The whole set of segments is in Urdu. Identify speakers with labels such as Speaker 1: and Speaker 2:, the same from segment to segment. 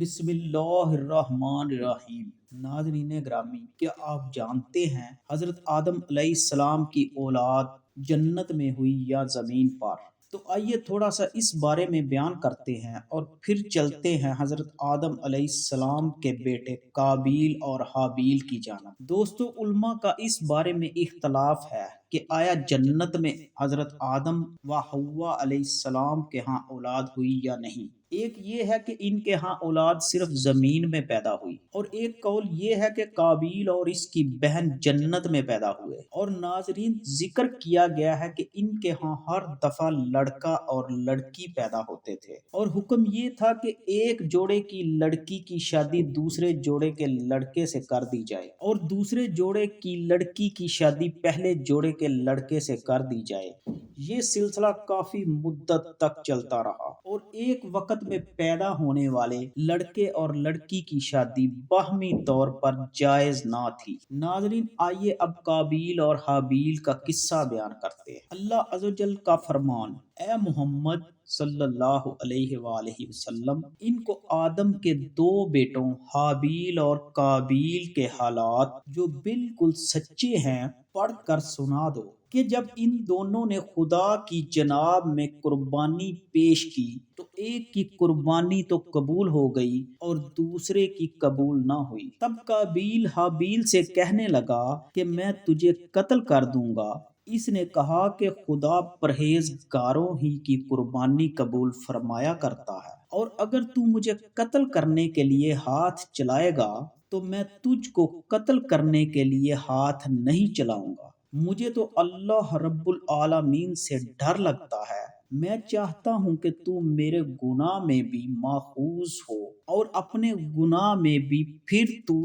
Speaker 1: بسم اللہ الرحمن الرحیم۔ ناظرین گرامی، کیا آپ جانتے ہیں حضرت آدم علیہ السلام کی اولاد جنت میں ہوئی یا زمین پر؟ تو آئیے تھوڑا سا اس بارے میں بیان کرتے ہیں اور پھر چلتے ہیں حضرت آدم علیہ السلام کے بیٹے قابیل اور حابیل کی جانب۔ دوستو، علماء کا اس بارے میں اختلاف ہے کہ آیا جنت میں حضرت آدم و حوا علیہ السلام کے ہاں اولاد ہوئی یا نہیں۔ ایک یہ ہے کہ ان کے ہاں اولاد صرف زمین میں پیدا ہوئی، اور ایک قول یہ ہے کہ قابیل اور اس کی بہن جنت میں پیدا ہوئے۔ اور ناظرین، ذکر کیا گیا ہے کہ ان کے ہاں ہر دفعہ لڑکا اور لڑکی پیدا ہوتے تھے، اور حکم یہ تھا کہ ایک جوڑے کی لڑکی کی شادی دوسرے جوڑے کے لڑکے سے کر دی جائے، اور دوسرے جوڑے کی لڑکی کی شادی پہلے جوڑے کے لڑکے سے کر دی جائے۔ یہ سلسلہ کافی مدت تک چلتا رہا، اور ایک وقت میں پیدا ہونے والے لڑکے اور لڑکی کی شادی باہمی طور پر جائز نہ تھی۔ ناظرین، آئیے اب قابیل اور حابیل کا قصہ بیان کرتے ہیں۔ اللہ عز و جل کا فرمان: اے محمد صلی اللہ علیہ وآلہ وسلم، ان کو آدم کے دو بیٹوں حابیل اور قابیل کے حالات جو بالکل سچے ہیں پڑھ کر سنا دو کہ جب ان دونوں نے خدا کی جناب میں قربانی پیش کی تو ایک کی قربانی تو قبول ہو گئی اور دوسرے کی قبول نہ ہوئی۔ تب قابیل حابیل سے کہنے لگا کہ میں تجھے قتل کر دوں گا۔ اس نے کہا کہ خدا پرہیزگاروں ہی کی قربانی قبول فرمایا کرتا ہے، اور اگر تو مجھے قتل کرنے کے لیے ہاتھ چلائے گا تو میں تجھ کو قتل کرنے کے لیے ہاتھ نہیں چلاؤں گا۔ مجھے تو اللہ رب العالمین سے ڈر لگتا ہے۔ میں چاہتا ہوں کہ تو میرے گناہ میں بھی ماخوذ ہو اور اپنے گناہ میں بھی، پھر تو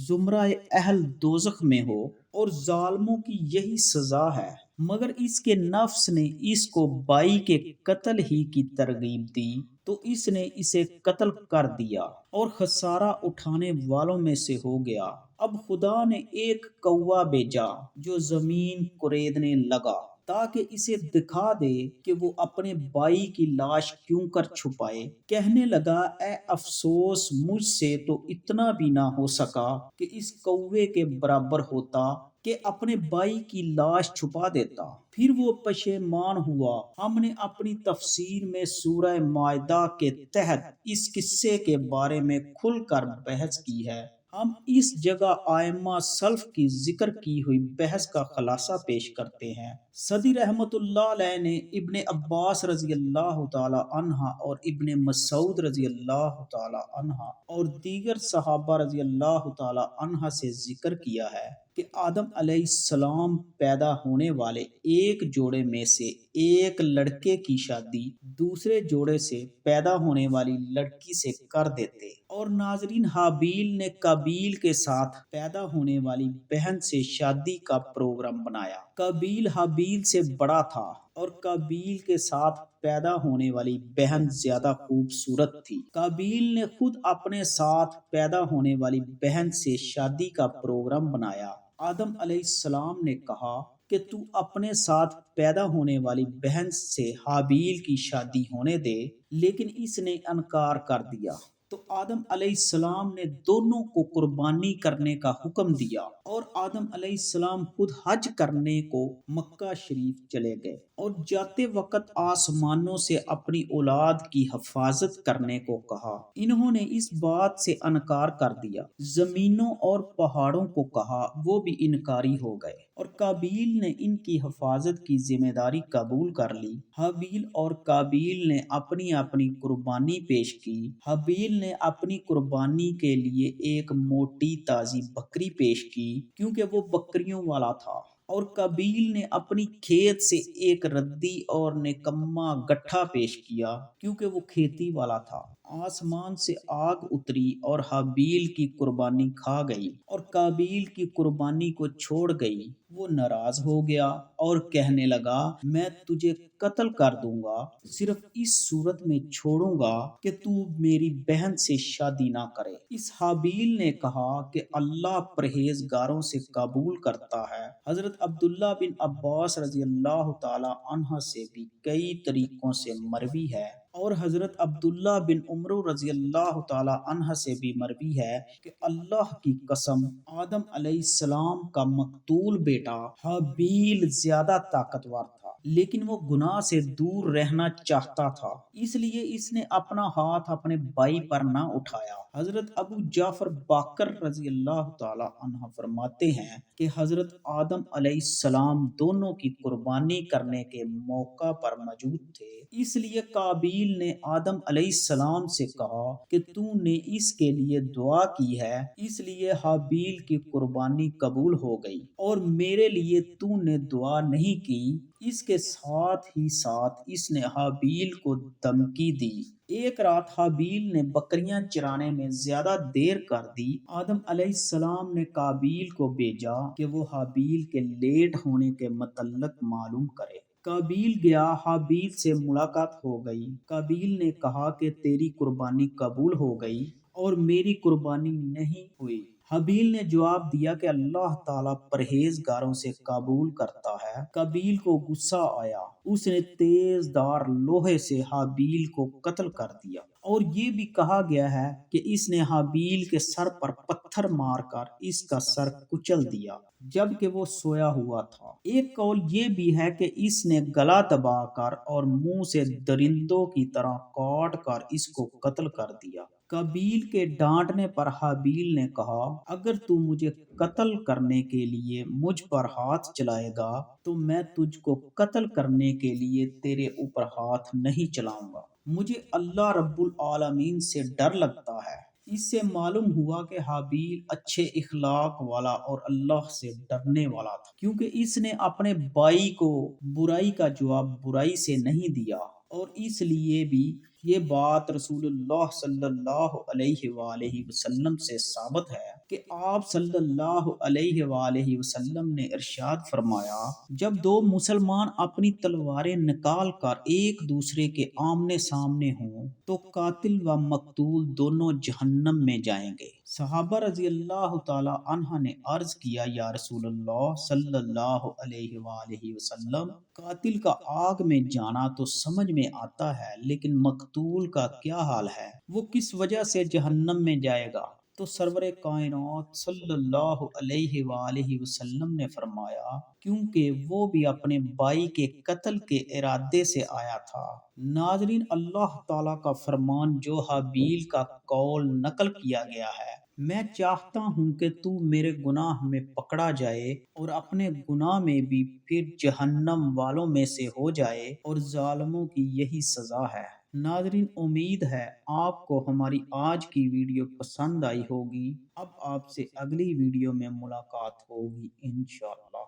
Speaker 1: زمرہ اہل دوزخ میں ہو، اور ظالموں کی یہی سزا ہے۔ مگر اس کے نفس نے اس کو بائی کے قتل ہی کی ترغیب دی تو اس نے اسے قتل کر دیا اور خسارہ اٹھانے والوں میں سے ہو گیا۔ اب خدا نے ایک کوا بھیجا جو زمین کوریدنے لگا تاکہ اسے دکھا دے کہ وہ اپنے بھائی کی لاش کیوں کر چھپائے۔ کہنے لگا، اے افسوس، مجھ سے تو اتنا بھی نہ ہو سکا کہ اس کوے کے برابر ہوتا کہ اپنے بھائی کی لاش چھپا دیتا۔ پھر وہ پشیمان ہوا۔ ہم نے اپنی تفسیر میں سورہ مائدہ کے تحت اس قصے کے بارے میں کھل کر بحث کی ہے۔ ہم اس جگہ ائمہ سلف کی ذکر کی ہوئی بحث کا خلاصہ پیش کرتے ہیں۔ سدی رحمۃ اللہ علیہ نے ابن عباس رضی اللہ تعالی عنہ اور ابن مسعود رضی اللہ تعالی عنہ اور دیگر صحابہ رضی اللہ تعالی عنہ سے ذکر کیا ہے کہ آدم علیہ السلام پیدا ہونے والے ایک جوڑے میں سے ایک لڑکے کی شادی دوسرے جوڑے سے پیدا ہونے والی لڑکی سے کر دیتے، اور ناظرین، حابیل نے قابیل کے ساتھ پیدا ہونے والی بہن سے شادی کا پروگرام بنایا۔ قابیل حابیل سے بڑا تھا، اور قابیل کے ساتھ پیدا ہونے والی بہن زیادہ خوبصورت تھی۔ قابیل نے خود اپنے ساتھ پیدا ہونے والی بہن سے شادی کا پروگرام بنایا۔ آدم علیہ السلام نے کہا کہ تو اپنے ساتھ پیدا ہونے والی بہن سے حابیل کی شادی ہونے دے، لیکن اس نے انکار کر دیا۔ تو آدم علیہ السلام نے دونوں کو قربانی کرنے کا حکم دیا، اور آدم علیہ السلام خود حج کرنے کو مکہ شریف چلے گئے، اور جاتے وقت آسمانوں سے اپنی اولاد کی حفاظت کرنے کو کہا۔ انہوں نے اس بات سے انکار کر دیا۔ زمینوں اور پہاڑوں کو کہا، وہ بھی انکاری ہو گئے، اور قابیل نے ان کی حفاظت کی ذمہ داری قبول کر لی۔ حابیل اور قابیل نے اپنی اپنی قربانی پیش کی۔ حابیل نے اپنی قربانی کے لیے ایک موٹی تازی بکری پیش کی کیونکہ وہ بکریوں والا تھا، اور قابیل نے اپنی کھیت سے ایک ردی اور نکما گٹھا پیش کیا کیونکہ وہ کھیتی والا تھا۔ آسمان سے آگ اتری اور حابیل کی قربانی کھا گئی اور قابیل کی قربانی کو چھوڑ گئی۔ وہ ناراض ہو گیا اور کہنے لگا، میں تجھے قتل کر دوں گا، صرف اس صورت میں چھوڑوں گا کہ تو میری بہن سے شادی نہ کرے۔ اس حابیل نے کہا کہ اللہ پرہیزگاروں سے قبول کرتا ہے۔ حضرت عبداللہ بن عباس رضی اللہ تعالی عنہ سے بھی کئی طریقوں سے مروی ہے اور حضرت عبداللہ بن عمر رضی اللہ تعالی عنہ سے بھی مروی ہے کہ اللہ کی قسم آدم علیہ السلام کا مقتول بیٹا حابیل زیادہ طاقتور تھا، لیکن وہ گناہ سے دور رہنا چاہتا تھا، اس لیے اس نے اپنا ہاتھ اپنے بھائی پر نہ اٹھایا۔ حضرت ابو جعفر باقر رضی اللہ تعالی عنہ فرماتے ہیں کہ حضرت آدم علیہ السلام دونوں کی قربانی کرنے کے موقع پر موجود تھے، اس لیے قابیل نے آدم علیہ السلام سے کہا کہ تو نے اس کے لیے دعا کی ہے، اس لیے حابیل کی قربانی قبول ہو گئی، اور میرے لیے تو نے دعا نہیں کی۔ اس کے ساتھ ہی ساتھ اس نے حابیل کو دھمکی دی۔ ایک رات حابیل نے بکریاں چرانے میں زیادہ دیر کر دی۔ آدم علیہ السلام نے قابیل کو بھیجا کہ وہ حابیل کے لیٹ ہونے کے متعلق معلوم کرے۔ قابیل گیا، حابیل سے ملاقات ہو گئی۔ قابیل نے کہا کہ تیری قربانی قبول ہو گئی اور میری قربانی نہیں ہوئی۔ حابیل نے جواب دیا کہ اللہ تعالیٰ پرہیزگاروں سے قبول کرتا ہے۔ قابیل کو غصہ آیا، اس نے تیز دھار لوہے سے حابیل کو قتل کر دیا، اور یہ بھی کہا گیا ہے کہ اس نے حابیل کے سر پر پتھر مار کر اس کا سر کچل دیا جبکہ وہ سویا ہوا تھا۔ ایک قول یہ بھی ہے کہ اس نے گلا دبا کر اور منہ سے درندوں کی طرح کاٹ کر اس کو قتل کر دیا۔ قابیل کے ڈانٹنے پر حابیل نے کہا، اگر تو مجھے قتل کرنے کے لیے مجھ پر ہاتھ چلائے گا تو میں تجھ کو قتل کرنے کے لیے تیرے اوپر ہاتھ نہیں چلاؤں گا۔ مجھے اللہ رب العالمین سے ڈر لگتا ہے۔ اس سے معلوم ہوا کہ حابیل اچھے اخلاق والا اور اللہ سے ڈرنے والا تھا، کیونکہ اس نے اپنے بھائی کو برائی کا جواب برائی سے نہیں دیا، اور اس لیے بھی یہ بات رسول اللہ صلی اللہ علیہ وآلہ وسلم سے ثابت ہے کہ آپ صلی اللہ علیہ وآلہ وسلم نے ارشاد فرمایا، جب دو مسلمان اپنی تلواریں نکال کر ایک دوسرے کے آمنے سامنے ہوں تو قاتل و مقتول دونوں جہنم میں جائیں گے۔ صحابہ رضی اللہ تعالی عنہ نے عرض کیا، یا رسول اللہ صلی اللہ علیہ وآلہ وسلم، قاتل کا آگ میں جانا تو سمجھ میں آتا ہے، لیکن مقتول کا کیا حال ہے؟ وہ کس وجہ سے جہنم میں جائے گا؟ تو سرور کائنات صلی اللہ علیہ وآلہ وسلم نے فرمایا، کیونکہ وہ بھی اپنے بھائی کے قتل کے ارادے سے آیا تھا۔ ناظرین، اللہ تعالیٰ کا فرمان جو حابیل کا قول نقل کیا گیا ہے، میں چاہتا ہوں کہ تو میرے گناہ میں پکڑا جائے اور اپنے گناہ میں بھی پھر جہنم والوں میں سے ہو جائے، اور ظالموں کی یہی سزا ہے۔ ناظرین، امید ہے آپ کو ہماری آج کی ویڈیو پسند آئی ہوگی۔ اب آپ سے اگلی ویڈیو میں ملاقات ہوگی انشاءاللہ۔